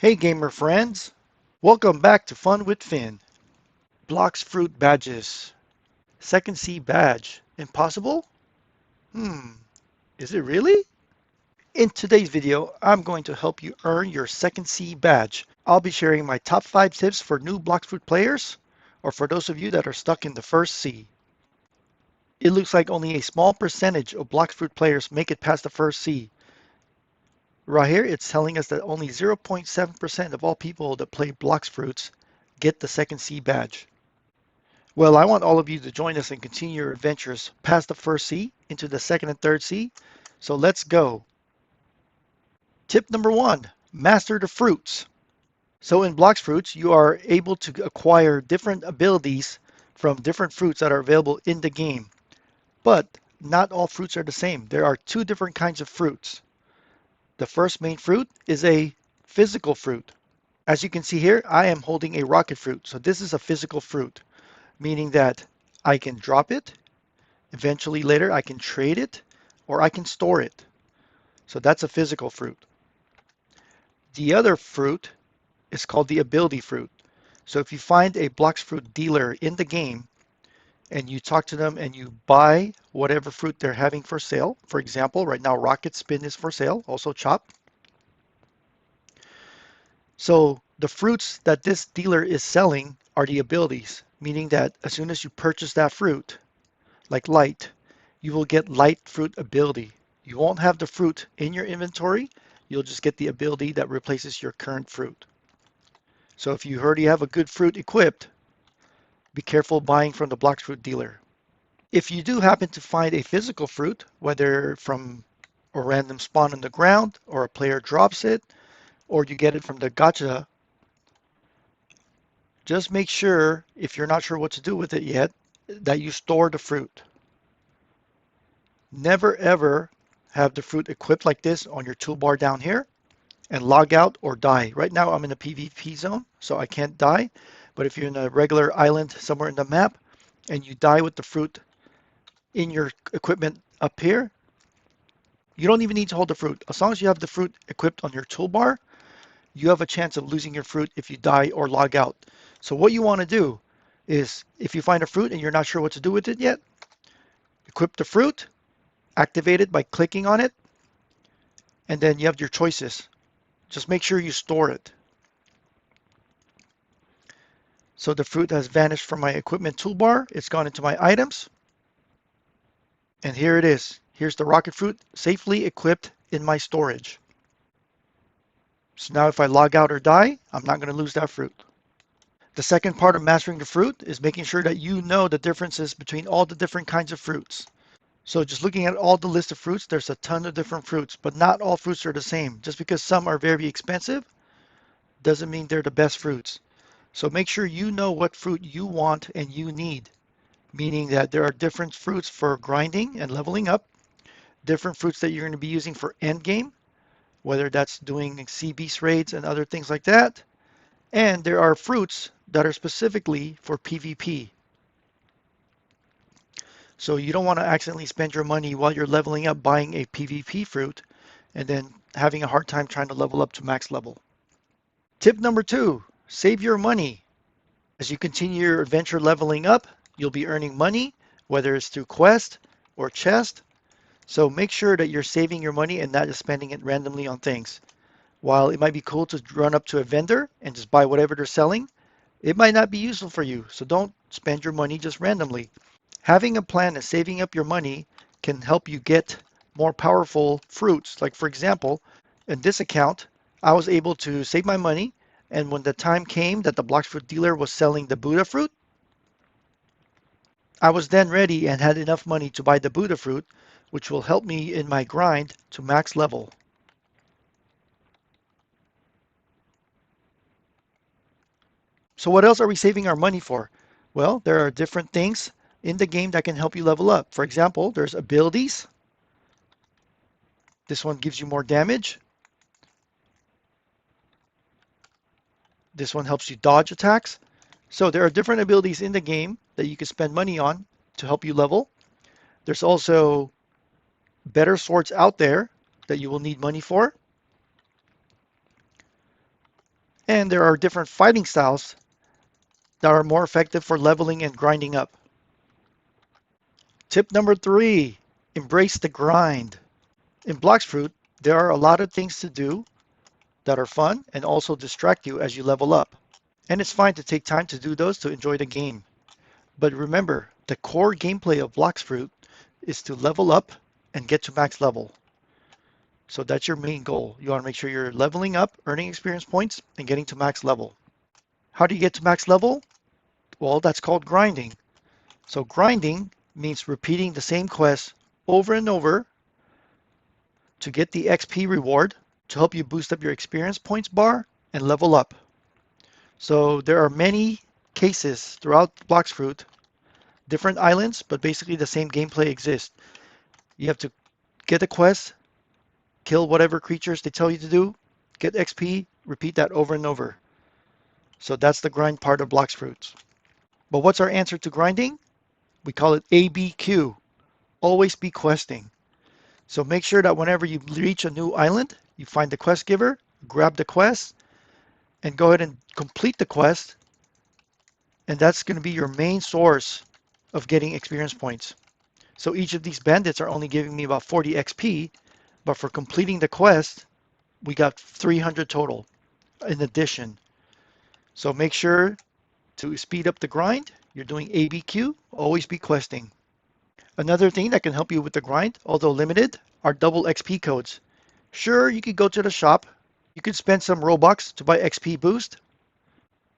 Hey gamer friends, welcome back to Fun with Finn. Blox Fruit badges. Second C badge. Impossible? Is it really? In today's video, I'm going to help you earn your second C badge. I'll be sharing my top 5 tips for new Blox Fruit players, or for those of you that are stuck in the first C. It looks like only a small percentage of Blox Fruit players make it past the first C. Right here, it's telling us that only 0.7% of all people that play Blox Fruits get the second C badge. Well, I want all of you to join us and continue your adventures past the first C into the second and third C. So let's go. Tip number 1, master the fruits. So in Blox Fruits, you are able to acquire different abilities from different fruits that are available in the game. But not all fruits are the same. There are two different kinds of fruits. The first main fruit is a physical fruit. As you can see here, I am holding a rocket fruit. So this is a physical fruit, meaning that I can drop it. Eventually later I can trade it or I can store it. So that's a physical fruit. The other fruit is called the ability fruit. So if you find a Blox Fruit dealer in the game and you talk to them and you buy whatever fruit they're having for sale, for example, right now Rocket Spin is for sale, also Chop. So the fruits that this dealer is selling are the abilities, meaning that as soon as you purchase that fruit, like light, you will get light fruit ability. You won't have the fruit in your inventory. You'll just get the ability that replaces your current fruit. So if you already have a good fruit equipped, be careful buying from the Blox Fruit dealer. If you do happen to find a physical fruit, whether from a random spawn on the ground or a player drops it, or you get it from the gacha, just make sure, if you're not sure what to do with it yet, that you store the fruit. Never ever have the fruit equipped like this on your toolbar down here and log out or die. Right now I'm in a PvP zone, so I can't die. But if you're in a regular island somewhere in the map and you die with the fruit in your equipment up here, you don't even need to hold the fruit. As long as you have the fruit equipped on your toolbar, you have a chance of losing your fruit if you die or log out. So what you want to do is, if you find a fruit and you're not sure what to do with it yet, equip the fruit, activate it by clicking on it, and then you have your choices. Just make sure you store it. So the fruit has vanished from my equipment toolbar. It's gone into my items. And here it is. Here's the rocket fruit safely equipped in my storage. So now if I log out or die, I'm not going to lose that fruit. The second part of mastering the fruit is making sure that you know the differences between all the different kinds of fruits. So just looking at all the list of fruits, there's a ton of different fruits, but not all fruits are the same. Just because some are very expensive doesn't mean they're the best fruits. So make sure you know what fruit you want and you need, meaning that there are different fruits for grinding and leveling up, different fruits that you're going to be using for end game, whether that's doing sea beast raids and other things like that. And there are fruits that are specifically for PvP. So you don't want to accidentally spend your money while you're leveling up buying a PvP fruit and then having a hard time trying to level up to max level. Tip number 2, save your money. As you continue your adventure leveling up, you'll be earning money, whether it's through quest or chest. So make sure that you're saving your money and not just spending it randomly on things. While it might be cool to run up to a vendor and just buy whatever they're selling, it might not be useful for you. So don't spend your money just randomly. Having a plan and saving up your money can help you get more powerful fruits. Like for example, in this account, I was able to save my money, and when the time came that the Blox Fruit dealer was selling the Buddha fruit, I was then ready and had enough money to buy the Buddha fruit, which will help me in my grind to max level. So what else are we saving our money for? Well, there are different things in the game that can help you level up. For example, there's abilities. This one gives you more damage. This one helps you dodge attacks. So there are different abilities in the game that you can spend money on to help you level. There's also better swords out there that you will need money for. And there are different fighting styles that are more effective for leveling and grinding up. Tip number 3, embrace the grind. In Blox Fruit, there are a lot of things to do that are fun and also distract you as you level up. And it's fine to take time to do those to enjoy the game. But remember, the core gameplay of Blox Fruit is to level up and get to max level. So that's your main goal. You want to make sure you're leveling up, earning experience points, and getting to max level. How do you get to max level? Well, that's called grinding. So grinding means repeating the same quest over and over to get the XP reward to help you boost up your experience points bar and level up. So there are many cases throughout Blox Fruit, different islands, but basically the same gameplay exists. You have to get a quest, kill whatever creatures they tell you to do, get XP, repeat that over and over. So that's the grind part of Blox Fruits. But what's our answer to grinding? We call it ABQ, always be questing. So make sure that whenever you reach a new island, you find the quest giver, grab the quest, and go ahead and complete the quest. And that's going to be your main source of getting experience points. So each of these bandits are only giving me about 40 XP, but for completing the quest, we got 300 total in addition. So make sure to speed up the grind. You're doing ABQ, always be questing. Another thing that can help you with the grind, although limited, are double XP codes. Sure, you could go to the shop, you could spend some Robux to buy XP boost,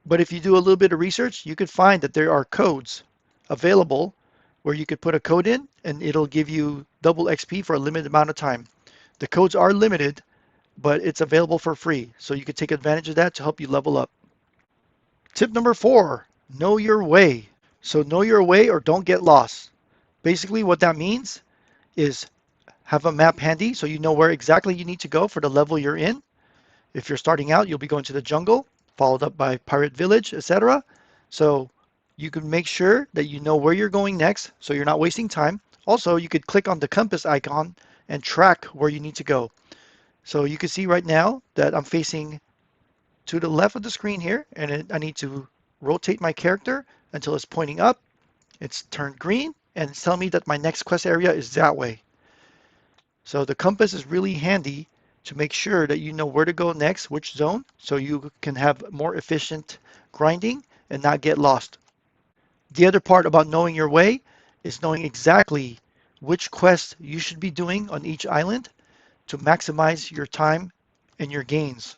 but if you do a little bit of research, you could find that there are codes available where you could put a code in and it'll give you double XP for a limited amount of time. The codes are limited, but it's available for free, so you could take advantage of that to help you level up. Tip number 4, know your way. So know your way or don't get lost. Basically what that means is have a map handy so you know where exactly you need to go for the level you're in. If you're starting out, you'll be going to the jungle, followed up by Pirate Village, etc. So you can make sure that you know where you're going next so you're not wasting time. Also, you could click on the compass icon and track where you need to go. So you can see right now that I'm facing to the left of the screen here, and I need to rotate my character until it's pointing up. It's turned green, and it's telling me that my next quest area is that way. So the compass is really handy to make sure that you know where to go next, which zone, so you can have more efficient grinding and not get lost. The other part about knowing your way is knowing exactly which quest you should be doing on each island to maximize your time and your gains.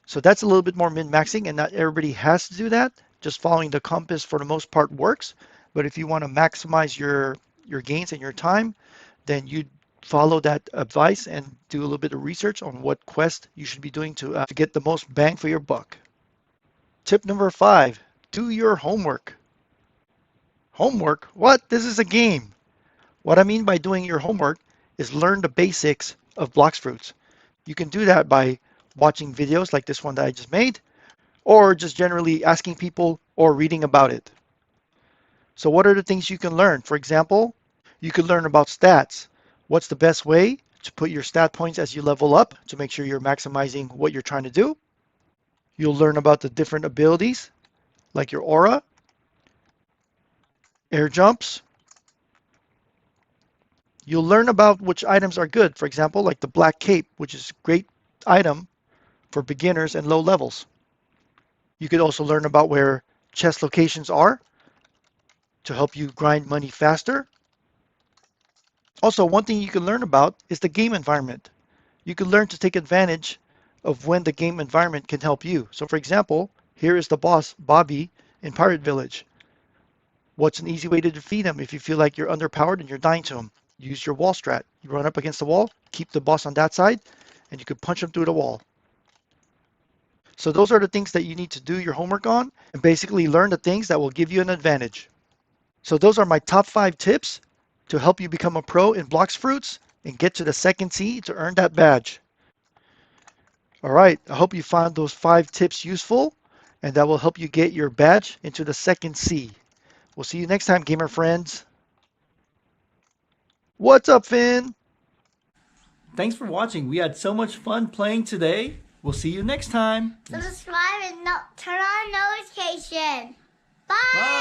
So that's a little bit more min-maxing, and not everybody has to do that. Just following the compass for the most part works. But if you want to maximize your gains and your time, then you follow that advice and do a little bit of research on what quest you should be doing to get the most bang for your buck. Tip number 5, do your homework. Homework? What? This is a game. What I mean by doing your homework is learn the basics of Blox Fruits. You can do that by watching videos like this one that I just made, or just generally asking people or reading about it. So what are the things you can learn? For example, you can learn about stats. What's the best way to put your stat points as you level up to make sure you're maximizing what you're trying to do? You'll learn about the different abilities like your aura, air jumps. You'll learn about which items are good. For example, like the black cape, which is a great item for beginners and low levels. You could also learn about where chest locations are to help you grind money faster. Also, one thing you can learn about is the game environment. You can learn to take advantage of when the game environment can help you. So for example, here is the boss, Bobby, in Pirate Village. What's an easy way to defeat him if you feel like you're underpowered and you're dying to him? Use your wall strat. You run up against the wall, keep the boss on that side, and you can punch him through the wall. So those are the things that you need to do your homework on and basically learn the things that will give you an advantage. So those are my top 5 tips to help you become a pro in Blox Fruits and get to the second C to earn that badge. All right, I hope you found those 5 tips useful and that will help you get your badge into the second C. We'll see you next time, gamer friends. What's up, Finn? Thanks for watching. We had so much fun playing today. We'll see you next time. Subscribe and turn on notification. Bye.